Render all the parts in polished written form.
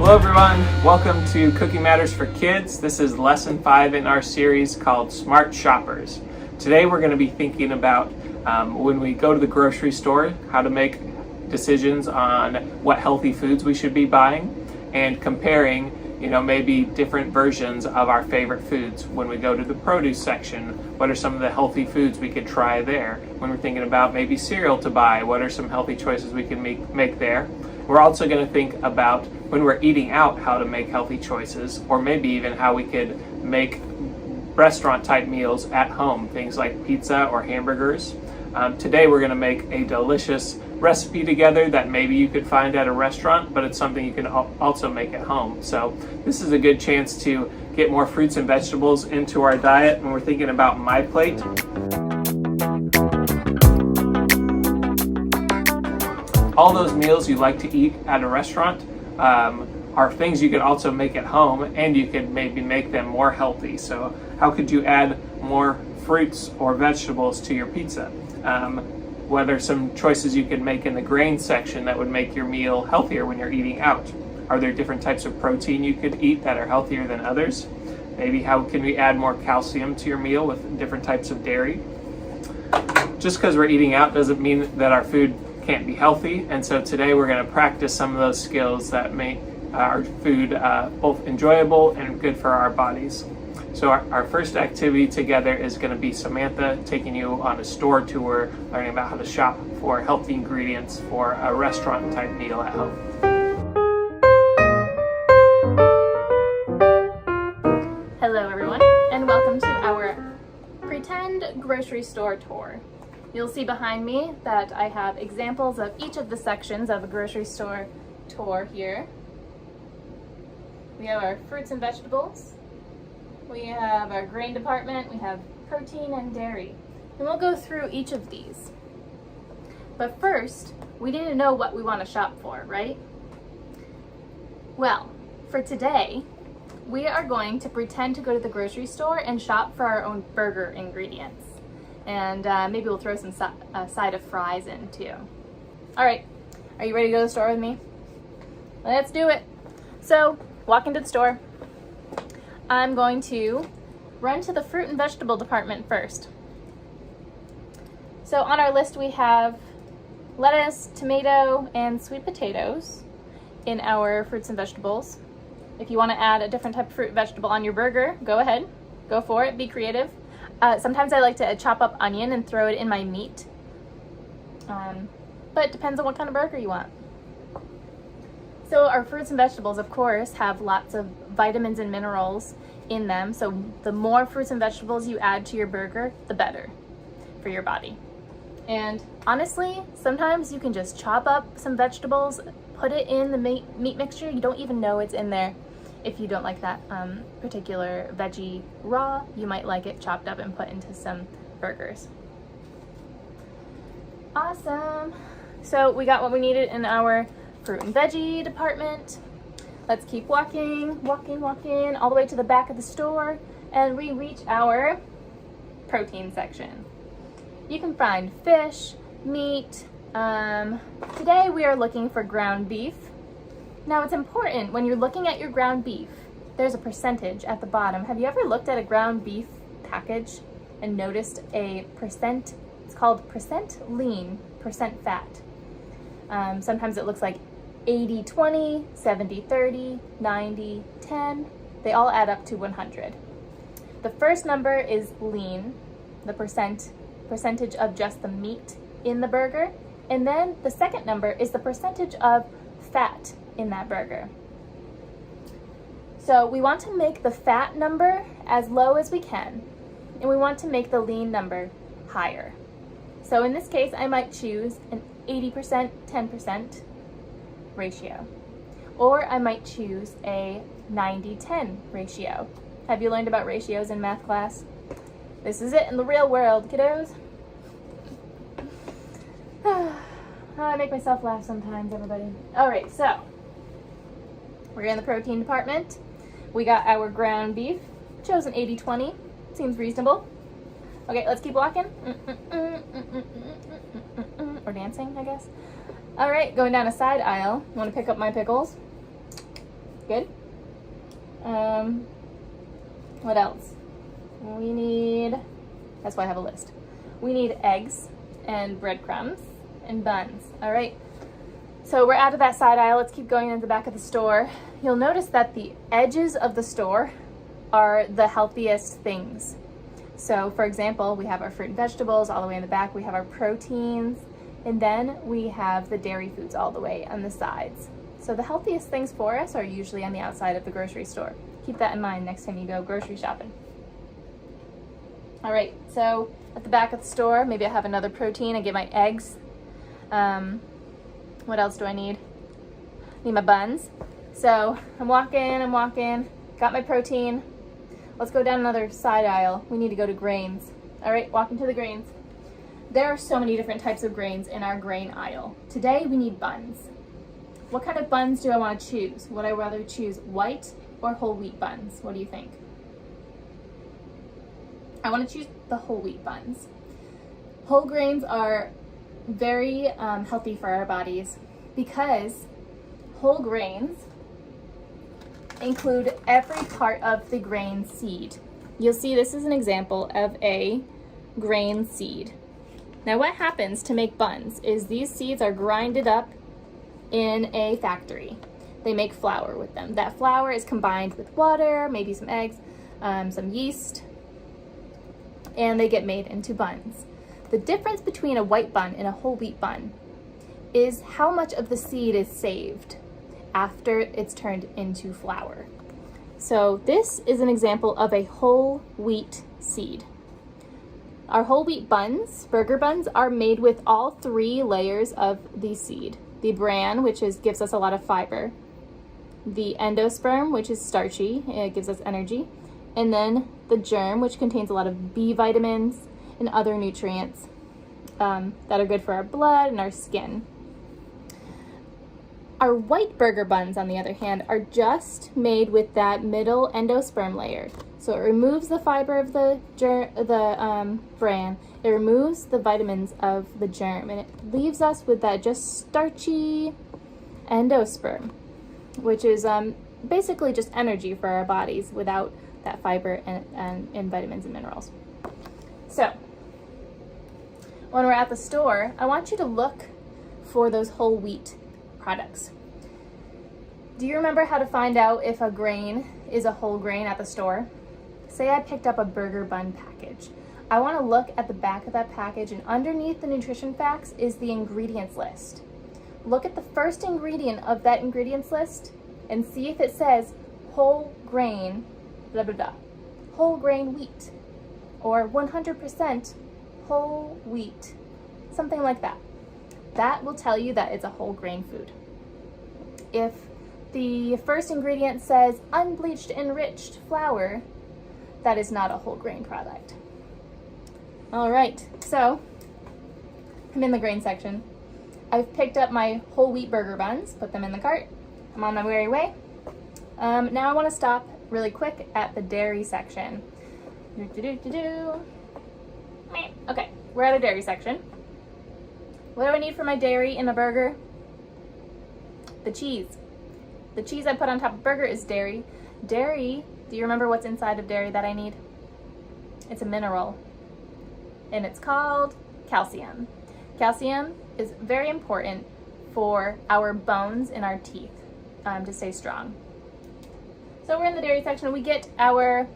Hello everyone, welcome to Cooking Matters for Kids. This is lesson 5 in our series called Smart Shoppers. Today we're going to be thinking about when we go to the grocery store, how to make decisions on what healthy foods we should be buying, and comparing, maybe different versions of our favorite foods. When we go to the produce section, what are some of the healthy foods we could try there? When we're thinking about maybe cereal to buy, what are some healthy choices we can make there? We're also going to think about when we're eating out, how to make healthy choices, or maybe even how we could make restaurant type meals at home, things like pizza or hamburgers. Today we're going to make a delicious recipe together that maybe you could find at a restaurant, but it's something you can also make at home. So this is a good chance to get more fruits and vegetables into our diet when we're thinking about My Plate. All those meals you like to eat at a restaurant are things you could also make at home, and you could maybe make them more healthy. So how could you add more fruits or vegetables to your pizza? What are some choices you could make in the grain section that would make your meal healthier when you're eating out? Are there different types of protein you could eat that are healthier than others? Maybe how can we add more calcium to your meal with different types of dairy? Just because we're eating out doesn't mean that our food can't be healthy, and so today we're going to practice some of those skills that make our food both enjoyable and good for our bodies. So our first activity together is going to be Samantha taking you on a store tour, learning about how to shop for healthy ingredients for a restaurant type meal at home. Hello everyone, and welcome to our pretend grocery store tour. You'll see behind me that I have examples of each of the sections of a grocery store tour here. We have our fruits and vegetables. We have our grain department. We have protein and dairy. And we'll go through each of these. But first, we need to know what we want to shop for, right? Well, for today, we are going to pretend to go to the grocery store and shop for our own burger ingredients. And maybe we'll throw some side of fries in too. All right, are you ready to go to the store with me? Let's do it. So, walk into the store. I'm going to run to the fruit and vegetable department first. So on our list we have lettuce, tomato, and sweet potatoes in our fruits and vegetables. If you want to add a different type of fruit and vegetable on your burger, go ahead. Go for it, be creative. Sometimes I like to chop up onion and throw it in my meat. But it depends on what kind of burger you want. So our fruits and vegetables, of course, have lots of vitamins and minerals in them. So the more fruits and vegetables you add to your burger, the better for your body. And honestly, sometimes you can just chop up some vegetables, put it in the meat mixture. You don't even know it's in there. If you don't like that particular veggie raw, you might like it chopped up and put into some burgers. Awesome. So we got what we needed in our fruit and veggie department. Let's keep walking all the way to the back of the store, and we reach our protein section. You can find fish, meat. Today we are looking for ground beef. Now it's important when you're looking at your ground beef, there's a percentage at the bottom. Have you ever looked at a ground beef package and noticed a percent? It's called percent lean, percent fat. Sometimes it looks like 80-20, 70-30, 90-10. They all add up to 100. The first number is lean, the percentage of just the meat in the burger. And then the second number is the percentage of fat in that burger. So we want to make the fat number as low as we can, and we want to make the lean number higher. So in this case, I might choose an 80%, 10% ratio, or I might choose a 90-10 ratio. Have you learned about ratios in math class? This is it in the real world, kiddos. I make myself laugh sometimes, everybody. All right, so we're in the protein department. We got our ground beef, chosen 80-20, seems reasonable. Okay, let's keep walking. Or dancing, I guess. All right, going down a side aisle. Want to pick up my pickles? Good. What else? We need, that's why I have a list. We need eggs and breadcrumbs and buns. All right. So we're out of that side aisle. Let's keep going into the back of the store. You'll notice that the edges of the store are the healthiest things. So for example, we have our fruit and vegetables all the way in the back. We have our proteins, and then we have the dairy foods all the way on the sides. So the healthiest things for us are usually on the outside of the grocery store. Keep that in mind next time you go grocery shopping. All right, so at the back of the store, maybe I have another protein. I get my eggs. What else do I need? I need my buns. So I'm walking, got my protein. Let's go down another side aisle. We need to go to grains. All right, walking to the grains. There are so many different types of grains in our grain aisle. Today we need buns. What kind of buns do I want to choose? Would I rather choose white or whole wheat buns? What do you think? I want to choose the whole wheat buns. Whole grains are very healthy for our bodies because whole grains include every part of the grain seed. You'll see this is an example of a grain seed. Now what happens to make buns is these seeds are grinded up in a factory. They make flour with them. That flour is combined with water, maybe some eggs, some yeast, and they get made into buns. The difference between a white bun and a whole wheat bun is how much of the seed is saved after it's turned into flour. So this is an example of a whole wheat seed. Our whole wheat buns, burger buns, are made with all 3 layers of the seed. The bran, which gives us a lot of fiber. The endosperm, which is starchy, it gives us energy. And then the germ, which contains a lot of B vitamins and other nutrients that are good for our blood and our skin. Our white burger buns, on the other hand, are just made with that middle endosperm layer. So it removes the fiber of the bran, it removes the vitamins of the germ, and it leaves us with that just starchy endosperm, which is basically just energy for our bodies without that fiber and vitamins and minerals. So when we're at the store, I want you to look for those whole wheat products. Do you remember how to find out if a grain is a whole grain at the store? Say I picked up a burger bun package. I want to look at the back of that package, and underneath the nutrition facts is the ingredients list. Look at the first ingredient of that ingredients list and see if it says whole grain, blah, blah, blah, whole grain wheat, or 100% whole wheat, something like that. That will tell you that it's a whole grain food. If the first ingredient says unbleached enriched flour, that is not a whole grain product. All right, so I'm in the grain section. I've picked up my whole wheat burger buns, put them in the cart. I'm on my merry way. Now I want to stop really quick at the dairy section. Okay, we're at a dairy section. What do I need for my dairy in a burger? The cheese. The cheese I put on top of burger is dairy. Dairy, do you remember what's inside of dairy that I need? It's a mineral, and it's called calcium. Calcium is very important for our bones and our teeth to stay strong. So we're in the dairy section. We get I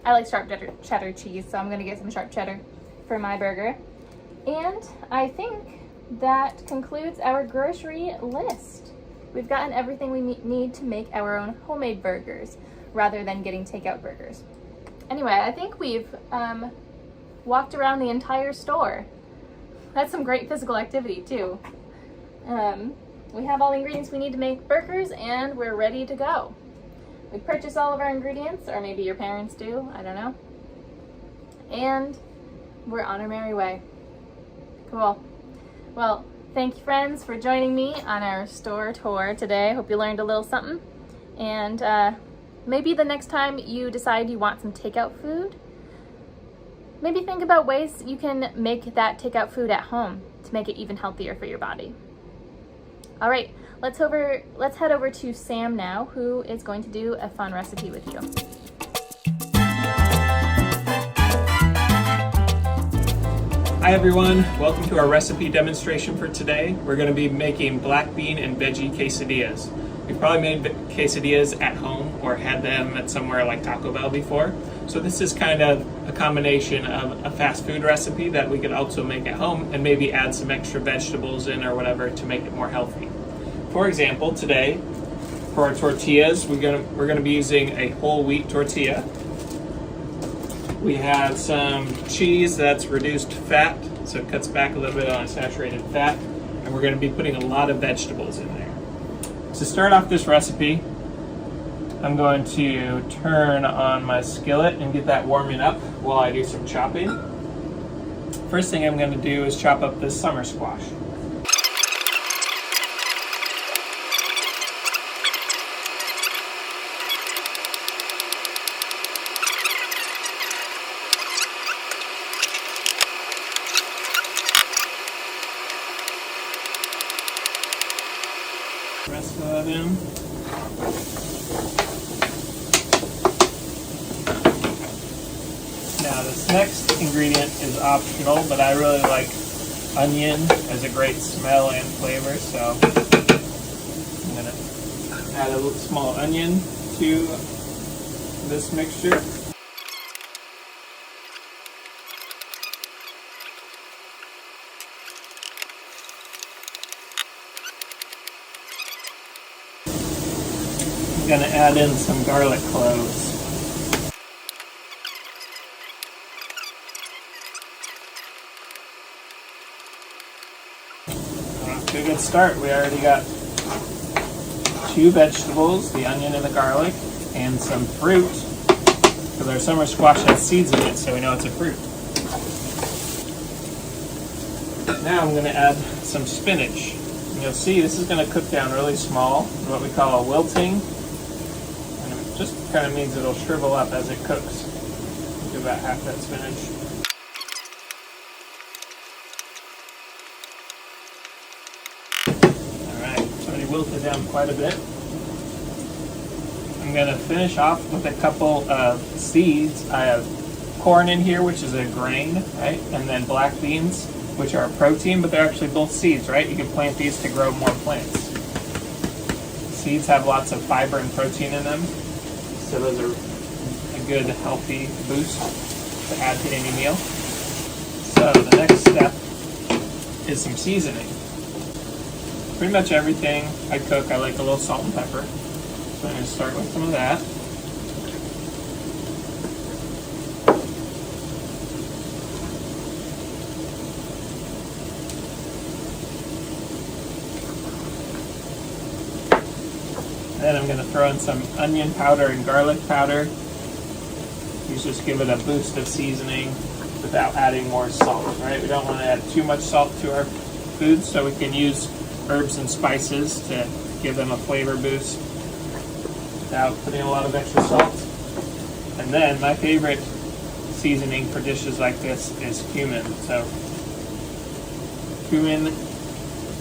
like sharp cheddar cheese, so I'm gonna get some sharp cheddar for my burger. And I think that concludes our grocery list. We've gotten everything we need to make our own homemade burgers rather than getting takeout burgers. Anyway, I think we've walked around the entire store. That's some great physical activity too. We have all the ingredients we need to make burgers, and we're ready to go. We purchased all of our ingredients, or maybe your parents do, I don't know. And we're on our merry way. Cool. Well, thank you friends for joining me on our store tour today. Hope you learned a little something. And maybe the next time you decide you want some takeout food, maybe think about ways you can make that takeout food at home to make it even healthier for your body. All right, let's head over to Sam now, who is going to do a fun recipe with you. Hi everyone, welcome to our recipe demonstration for today. We're going to be making black bean and veggie quesadillas. You've probably made quesadillas at home or had them at somewhere like Taco Bell before. So this is kind of a combination of a fast food recipe that we could also make at home and maybe add some extra vegetables in or whatever to make it more healthy. For example, today for our tortillas, we're gonna be using a whole wheat tortilla. We have some cheese that's reduced fat, so it cuts back a little bit on saturated fat, and we're going to be putting a lot of vegetables in there. To start off this recipe, I'm going to turn on my skillet and get that warming up while I do some chopping. First thing I'm going to do is chop up this summer squash. Rest of that in. Now this next ingredient is optional, but I really like onion as a great smell and flavor, so I'm going to add a little small onion to this mixture. I'm going to add in some garlic cloves. Off to a good start. We already got 2 vegetables, the onion and the garlic, and some fruit, because our summer squash has seeds in it, so we know it's a fruit. Now I'm going to add some spinach. And you'll see this is going to cook down really small, what we call a wilting. Just kind of means it'll shrivel up as it cooks. Do about half that spinach. Alright, it's already wilted down quite a bit. I'm going to finish off with a couple of seeds. I have corn in here, which is a grain, right? And then black beans, which are a protein, but they're actually both seeds, right? You can plant these to grow more plants. Seeds have lots of fiber and protein in them. So those are a good healthy boost to add to any meal. So the next step is some seasoning. Pretty much everything I cook, I like a little salt and pepper. So I'm going to start with some of that. Then I'm going to throw in some onion powder and garlic powder. These just give it a boost of seasoning without adding more salt, right? We don't want to add too much salt to our food, so we can use herbs and spices to give them a flavor boost without putting a lot of extra salt. And then my favorite seasoning for dishes like this is cumin. So cumin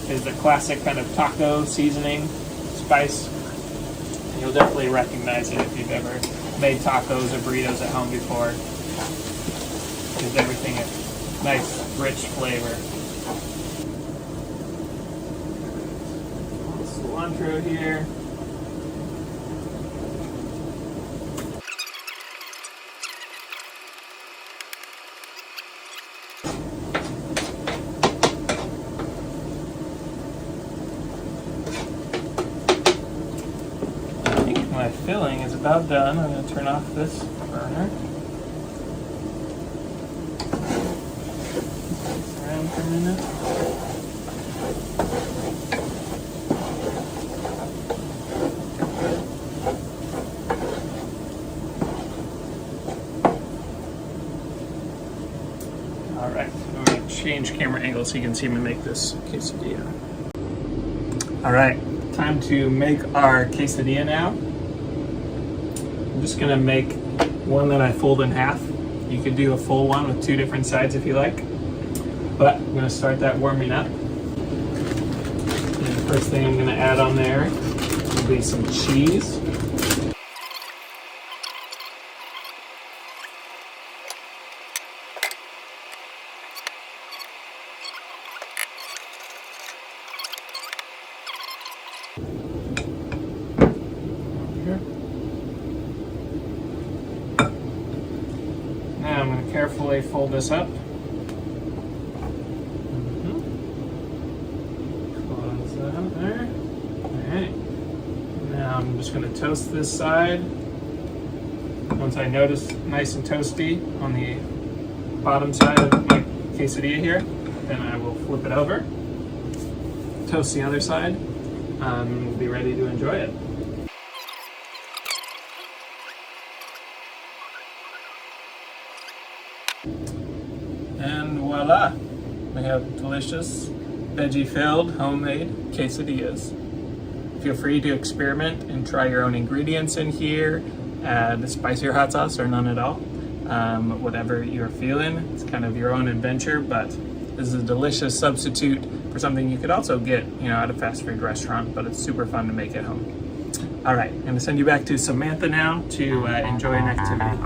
is the classic kind of taco seasoning spice. You'll definitely recognize it if you've ever made tacos or burritos at home before. Gives everything a nice, rich flavor. Cilantro here. My filling is about done. I'm going to turn off this burner. Mix around for a minute. All right, I'm going to change camera angle so you can see me make this quesadilla. All right, time to make our quesadilla now. I'm just going to make one that I fold in half. You could do a full one with 2 different sides if you like. But I'm going to start that warming up. First thing I'm going to add on there will be some cheese. Now I'm going to carefully fold this up. Close that there. Alright. Now I'm just going to toast this side. Once I notice nice and toasty on the bottom side of my quesadilla here, then I will flip it over. Toast the other side. We'll be ready to enjoy it. And voila! We have delicious, veggie-filled, homemade quesadillas. Feel free to experiment and try your own ingredients in here. Add spicier hot sauce or none at all. Whatever you're feeling. It's kind of your own adventure, but this is a delicious substitute for something you could also get, at a fast food restaurant, but it's super fun to make at home. All right, I'm gonna send you back to Samantha now to enjoy an activity.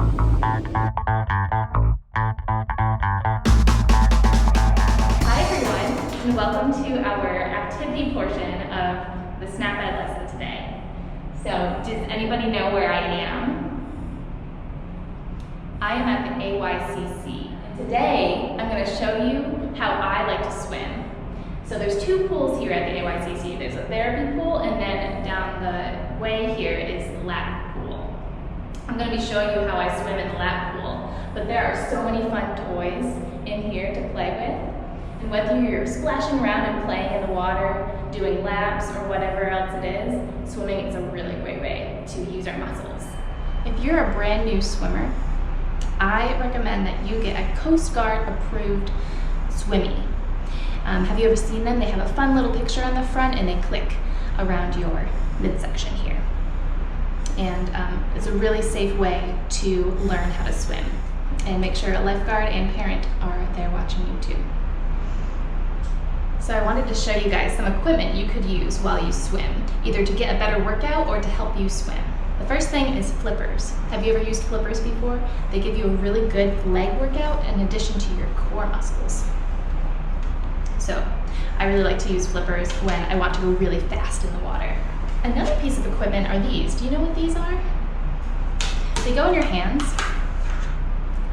And welcome to our activity portion of the Snap Ed lesson today. So, does anybody know where I am? I am at the AYCC. And today, I'm going to show you how I like to swim. So there's two pools here at the AYCC. There's a therapy pool, and then down the way here is the lap pool. I'm going to be showing you how I swim in the lap pool, but there are so many fun toys in here to play with. And whether you're splashing around and playing in the water, doing laps, or whatever else it is, swimming is a really great way to use our muscles. If you're a brand new swimmer, I recommend that you get a Coast Guard approved swimmy. Have you ever seen them? They have a fun little picture on the front and they click around your midsection here. And it's a really safe way to learn how to swim. And make sure a lifeguard and parent are there watching you too. So I wanted to show you guys some equipment you could use while you swim, either to get a better workout or to help you swim. The first thing is flippers. Have you ever used flippers before? They give you a really good leg workout in addition to your core muscles. So I really like to use flippers when I want to go really fast in the water. Another piece of equipment are these. Do you know what these are? They go in your hands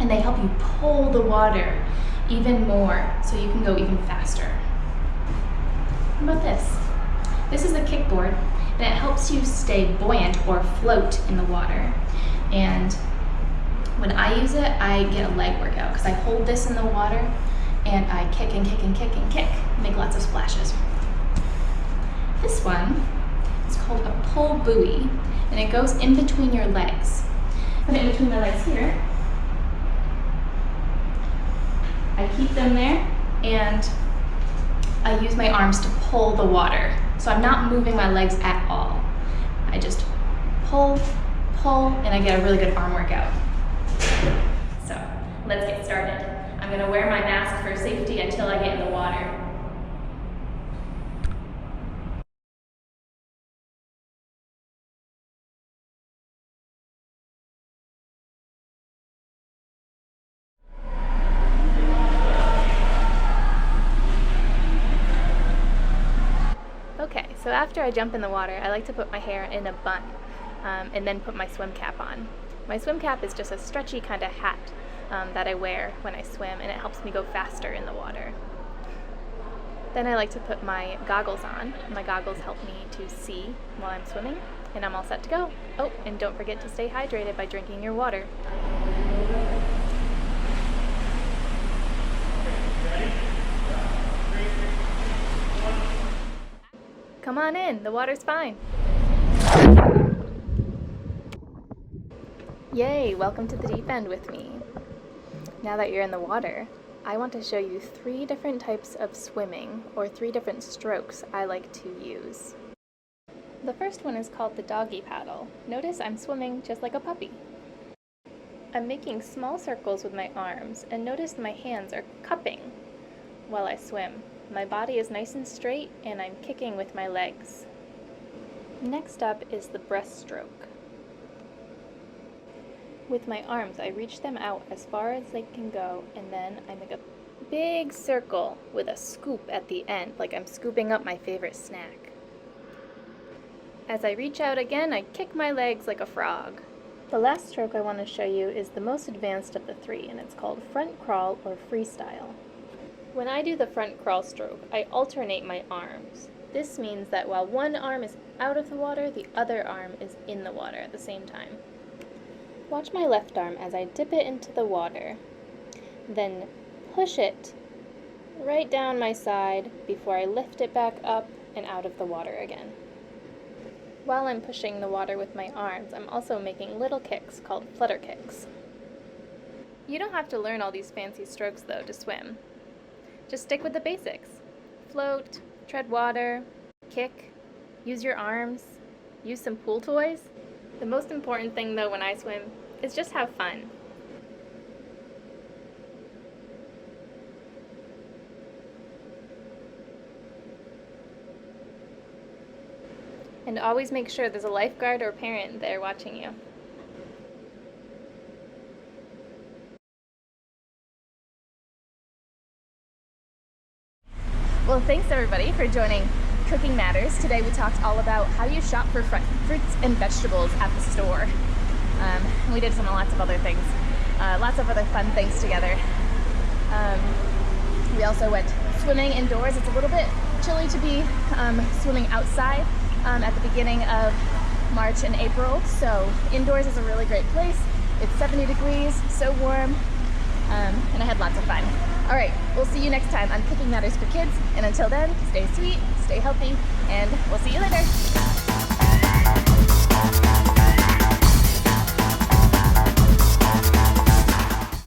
and they help you pull the water even more so you can go even faster. How about this? This is a kickboard, and it helps you stay buoyant or float in the water. And when I use it, I get a leg workout because I hold this in the water and I kick and kick and kick and kick, make lots of splashes. This one is called a pull buoy, and it goes in between your legs. Put it in between my legs here. I keep them there, and I use my arms to pull the water. So I'm not moving my legs at all. I just pull, and I get a really good arm workout. So let's get started. I'm gonna wear my mask for safety until I get in the water. Okay, so after I jump in the water, I like to put my hair in a bun and then put my swim cap on. My swim cap is just a stretchy kind of hat that I wear when I swim, and it helps me go faster in the water. Then I like to put my goggles on. My goggles help me to see while I'm swimming, and I'm all set to go. Oh, and don't forget to stay hydrated by drinking your water. Come on in, the water's fine. Yay, welcome to the deep end with me. Now that you're in the water, I want to show you 3 different types of swimming, or 3 different strokes I like to use. The first one is called the doggy paddle. Notice I'm swimming just like a puppy. I'm making small circles with my arms, and notice my hands are cupping while I swim. My body is nice and straight and I'm kicking with my legs. Next up is the breaststroke. With my arms, I reach them out as far as they can go, and then I make a big circle with a scoop at the end, like I'm scooping up my favorite snack. As I reach out again, I kick my legs like a frog. The last stroke I want to show you is the most advanced of the three, and it's called front crawl or freestyle. When I do the front crawl stroke, I alternate my arms. This means that while one arm is out of the water, the other arm is in the water at the same time. Watch my left arm as I dip it into the water, then push it right down my side before I lift it back up and out of the water again. While I'm pushing the water with my arms, I'm also making little kicks called flutter kicks. You don't have to learn all these fancy strokes though to swim. Just stick with the basics. Float, tread water, kick, use your arms, use some pool toys. The most important thing though when I swim is just have fun. And always make sure there's a lifeguard or parent there watching you. Well, thanks everybody for joining Cooking Matters. Today we talked all about how you shop for fruits and vegetables at the store. We did lots of other things, lots of other fun things together. We also went swimming indoors. It's a little bit chilly to be swimming outside at the beginning of March and April, so indoors is a really great place. It's 70 degrees, so warm, and I had lots of fun. All right, we'll see you next time on Cooking Matters for Kids, and until then, stay sweet, stay healthy, and we'll see you later.